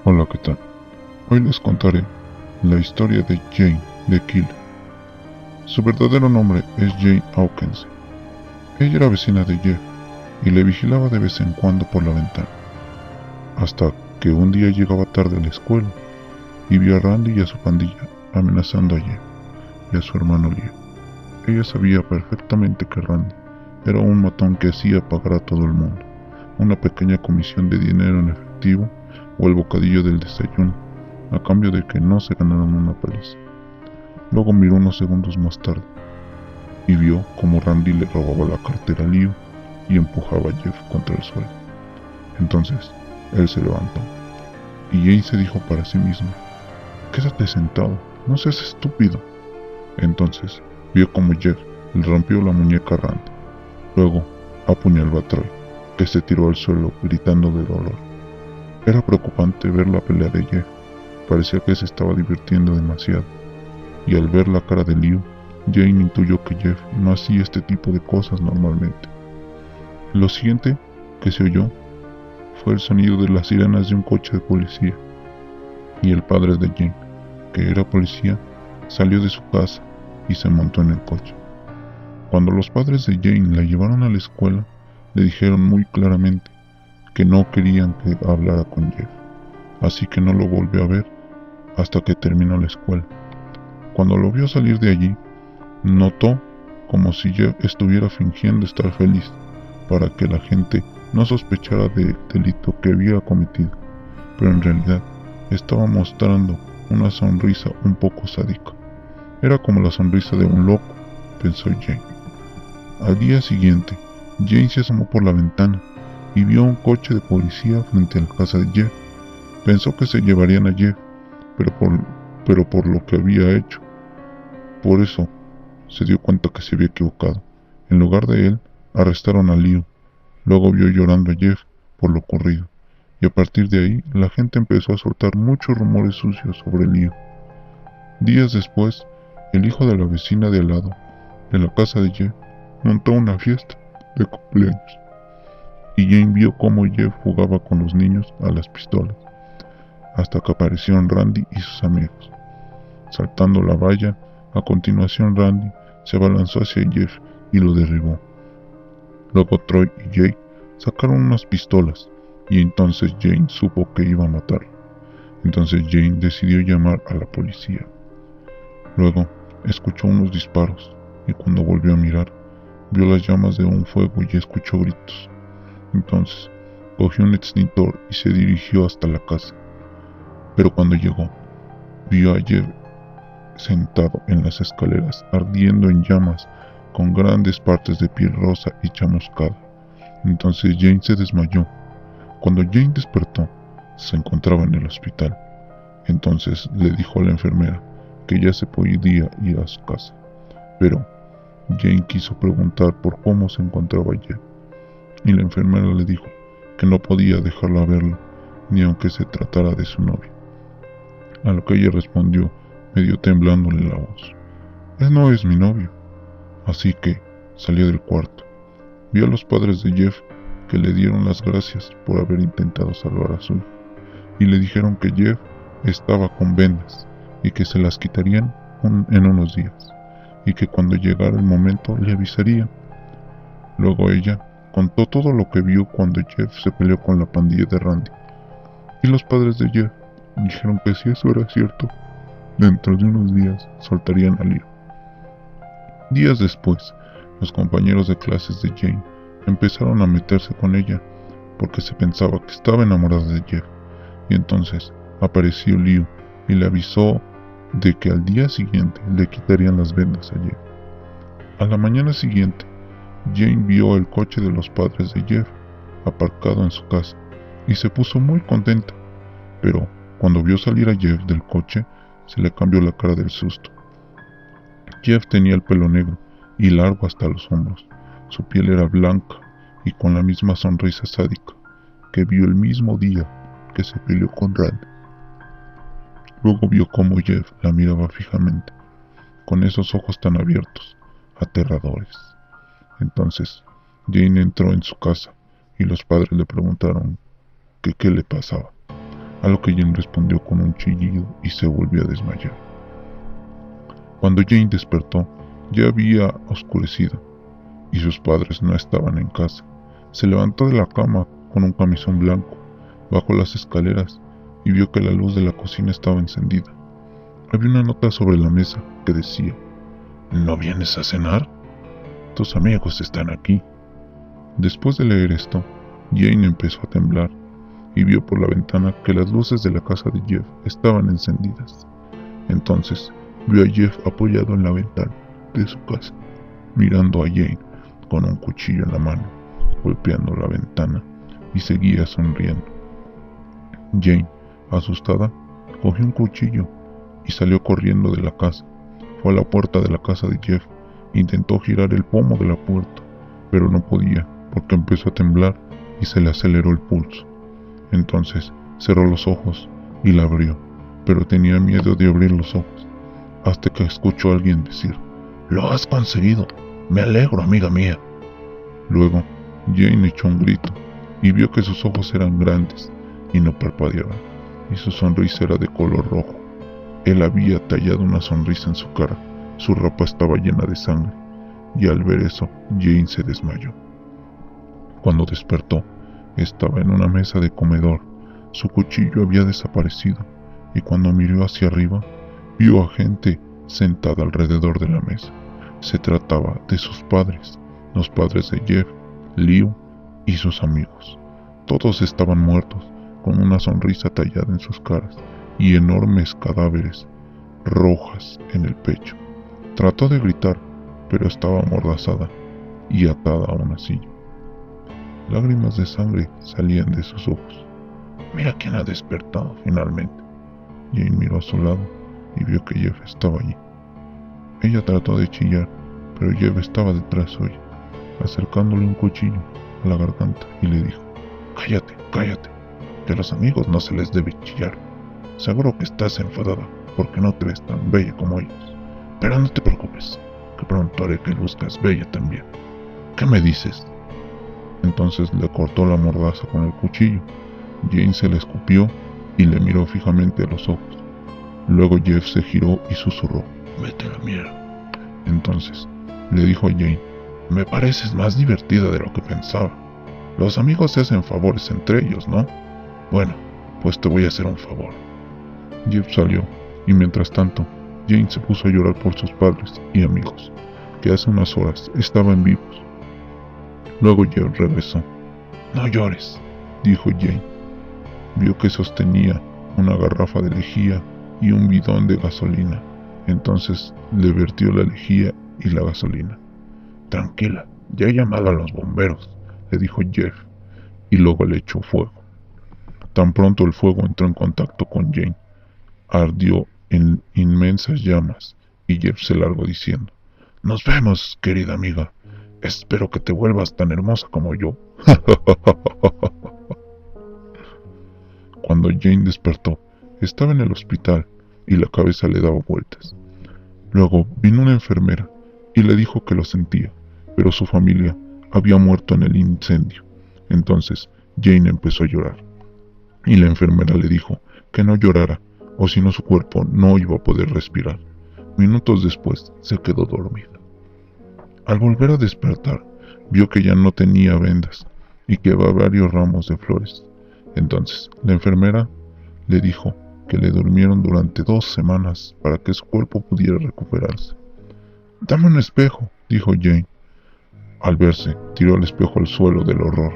Hola, ¿qué tal? Hoy les contaré la historia de Jane the Killer. Su verdadero nombre es Jane Hawkins. Ella era vecina de Jeff y le vigilaba de vez en cuando por la ventana, hasta que un día llegaba tarde a la escuela y vio a Randy y a su pandilla amenazando a Jeff y a su hermano Leo. Ella sabía perfectamente que Randy era un matón que hacía pagar a todo el mundo una pequeña comisión de dinero en efectivo o el bocadillo del desayuno, a cambio de que no se ganaran una paliza. Luego miró unos segundos más tarde y vio cómo Randy le robaba la cartera a Leo y empujaba a Jeff contra el suelo. Entonces, él se levantó y Jane se dijo para sí misma: «Quédate sentado, no seas estúpido». Entonces, vio cómo Jeff le rompió la muñeca a Randy. Luego, apuñaló a Troy, que se tiró al suelo gritando de dolor. Era preocupante ver la pelea de Jeff. Parecía que se estaba divirtiendo demasiado, y al ver la cara de Leo, Jane intuyó que Jeff no hacía este tipo de cosas normalmente. Lo siguiente que se oyó fue el sonido de las sirenas de un coche de policía, y el padre de Jane, que era policía, salió de su casa y se montó en el coche. Cuando los padres de Jane la llevaron a la escuela, le dijeron muy claramente que no querían que hablara con Jeff, así que no lo volvió a ver hasta que terminó la escuela. Cuando lo vio salir de allí, notó como si Jeff estuviera fingiendo estar feliz para que la gente no sospechara del delito que había cometido, pero en realidad estaba mostrando una sonrisa un poco sádica. Era como la sonrisa de un loco, pensó Jane. Al día siguiente, Jane se asomó por la ventana y vio un coche de policía frente a la casa de Jeff. Pensó que se llevarían a Jeff, pero por lo que había hecho. Por eso se dio cuenta que se había equivocado. En lugar de él, arrestaron a Leo. Luego vio llorando a Jeff por lo ocurrido, y a partir de ahí la gente empezó a soltar muchos rumores sucios sobre Leo. Días después, el hijo de la vecina de al lado, de la casa de Jeff, montó una fiesta de cumpleaños, y Jane vio cómo Jeff jugaba con los niños a las pistolas, hasta que aparecieron Randy y sus amigos. Saltando la valla, a continuación Randy se abalanzó hacia Jeff y lo derribó. Luego Troy y Jake sacaron unas pistolas y entonces Jane supo que iba a matarlo. Entonces Jane decidió llamar a la policía. Luego escuchó unos disparos y cuando volvió a mirar, vio las llamas de un fuego y escuchó gritos. Entonces cogió un extintor y se dirigió hasta la casa. Pero cuando llegó, vio a Jeff sentado en las escaleras, ardiendo en llamas, con grandes partes de piel rosa y chamuscada. Entonces Jane se desmayó. Cuando Jane despertó, se encontraba en el hospital. Entonces le dijo a la enfermera que ya se podía ir a su casa. Pero Jane quiso preguntar por cómo se encontraba Jeff, y la enfermera le dijo que no podía dejarla verlo, ni aunque se tratara de su novio. A lo que ella respondió, medio temblándole la voz: «Él no es mi novio». Así que salió del cuarto. Vio a los padres de Jeff, que le dieron las gracias por haber intentado salvar a su hijo, y le dijeron que Jeff estaba con vendas y que se las quitarían en unos días, y que cuando llegara el momento le avisarían. Luego ella contó todo lo que vio cuando Jeff se peleó con la pandilla de Randy, y los padres de Jeff dijeron que si eso era cierto, dentro de unos días soltarían a Leo. Días después, los compañeros de clases de Jane empezaron a meterse con ella porque se pensaba que estaba enamorada de Jeff, y entonces apareció Leo y le avisó de que al día siguiente le quitarían las vendas a Jeff. A la mañana siguiente, Jane vio el coche de los padres de Jeff aparcado en su casa y se puso muy contenta, pero cuando vio salir a Jeff del coche, se le cambió la cara del susto. Jeff tenía el pelo negro y largo hasta los hombros. Su piel era blanca y con la misma sonrisa sádica que vio el mismo día que se peleó con Randy. Luego vio cómo Jeff la miraba fijamente, con esos ojos tan abiertos, aterradores. Entonces, Jane entró en su casa y los padres le preguntaron que qué le pasaba. a lo que Jane respondió con un chillido y se volvió a desmayar. Cuando Jane despertó, ya había oscurecido y sus padres no estaban en casa. Se levantó de la cama con un camisón blanco, bajó las escaleras y vio que la luz de la cocina estaba encendida. Había una nota sobre la mesa que decía: ¿No vienes a cenar? Tus amigos están aquí. Después de leer esto, Jane empezó a temblar y vio por la ventana que las luces de la casa de Jeff estaban encendidas. Entonces vio a Jeff apoyado en la ventana de su casa, mirando a Jane con un cuchillo en la mano, golpeando la ventana, y seguía sonriendo. Jane, asustada, cogió un cuchillo y salió corriendo de la casa. Fue a la puerta de la casa de Jeff. Intentó girar el pomo de la puerta, pero no podía porque empezó a temblar y se le aceleró el pulso. Entonces cerró los ojos y la abrió, pero tenía miedo de abrir los ojos, hasta que escuchó a alguien decir: «¡Lo has conseguido! ¡Me alegro, amiga mía!». Luego, Jane echó un grito y vio que sus ojos eran grandes y no parpadeaban, y su sonrisa era de color rojo. Él había tallado una sonrisa en su cara. Su ropa estaba llena de sangre, y al ver eso, Jane se desmayó. Cuando despertó, estaba en una mesa de comedor. Su cuchillo había desaparecido, y cuando miró hacia arriba, vio a gente sentada alrededor de la mesa. Se trataba de sus padres, los padres de Jeff, Leo y sus amigos. Todos estaban muertos, con una sonrisa tallada en sus caras y enormes cadáveres rojas en el pecho. Trató de gritar, pero estaba amordazada y atada a una silla. Lágrimas de sangre salían de sus ojos. «Mira quién ha despertado finalmente». Jane miró a su lado y vio que Jeff estaba allí. Ella trató de chillar, pero Jeff estaba detrás suya, acercándole un cuchillo a la garganta, y le dijo: «Cállate, cállate, que a los amigos no se les debe chillar. Seguro que estás enfadada porque no te ves tan bella como ellos. Pero no te preocupes, que pronto haré que luzcas bella también. ¿Qué me dices?». Entonces le cortó la mordaza con el cuchillo. Jane se le escupió y le miró fijamente a los ojos. Luego Jeff se giró y susurró: «Vete a la mierda». Entonces le dijo a Jane: «Me pareces más divertida de lo que pensaba. Los amigos se hacen favores entre ellos, ¿no? Bueno, pues te voy a hacer un favor». Jeff salió, y mientras tanto, Jane se puso a llorar por sus padres y amigos, que hace unas horas estaban vivos. Luego Jeff regresó. «No llores», dijo Jane. Vio que sostenía una garrafa de lejía y un bidón de gasolina. Entonces le vertió la lejía y la gasolina. «Tranquila, ya he llamado a los bomberos», le dijo Jeff, y luego le echó fuego. Tan pronto el fuego entró en contacto con Jane, ardió en inmensas llamas, y Jeff se largó diciendo: «Nos vemos, querida amiga. Espero que te vuelvas tan hermosa como yo». Cuando Jane despertó, estaba en el hospital y la cabeza le daba vueltas. Luego vino una enfermera y le dijo que lo sentía, pero su familia había muerto en el incendio. Entonces Jane empezó a llorar, y la enfermera le dijo que no llorara, o si no su cuerpo no iba a poder respirar. Minutos después se quedó dormida. Al volver a despertar, vio que ya no tenía vendas y que había varios ramos de flores. Entonces la enfermera le dijo que le durmieron durante 2 semanas para que su cuerpo pudiera recuperarse. «Dame un espejo», dijo Jane. Al verse, tiró el espejo al suelo del horror,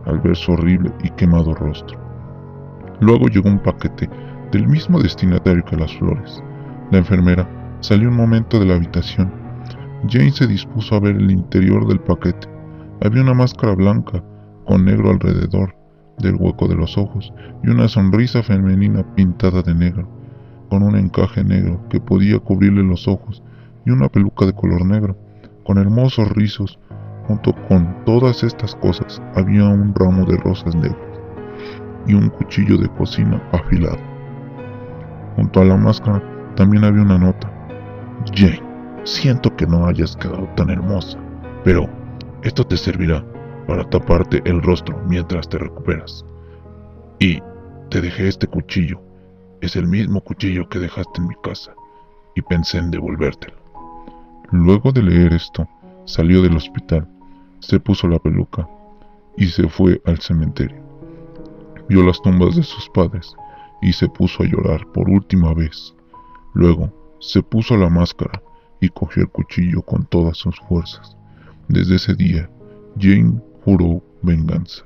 al ver su horrible y quemado rostro. Luego llegó un paquete del mismo destinatario que las flores. La enfermera salió un momento de la habitación. Jane se dispuso a ver el interior del paquete. Había una máscara blanca con negro alrededor del hueco de los ojos y una sonrisa femenina pintada de negro, con un encaje negro que podía cubrirle los ojos, y una peluca de color negro, con hermosos rizos. Junto con todas estas cosas había un ramo de rosas negras y un cuchillo de cocina afilado. Junto a la máscara también había una nota: «Jane, siento que no hayas quedado tan hermosa, pero esto te servirá para taparte el rostro mientras te recuperas. Y Te dejé este cuchillo. Es el mismo cuchillo que dejaste en mi casa, y pensé en devolvértelo. Luego de leer esto, salió del hospital, se puso la peluca y se fue al cementerio. Vio las tumbas de sus padres y se puso a llorar por última vez. Luego se puso la máscara y cogió el cuchillo con todas sus fuerzas. Desde ese día, Jane juró venganza,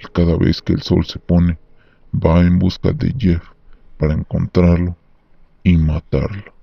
y cada vez que el sol se pone, va en busca de Jeff para encontrarlo y matarlo.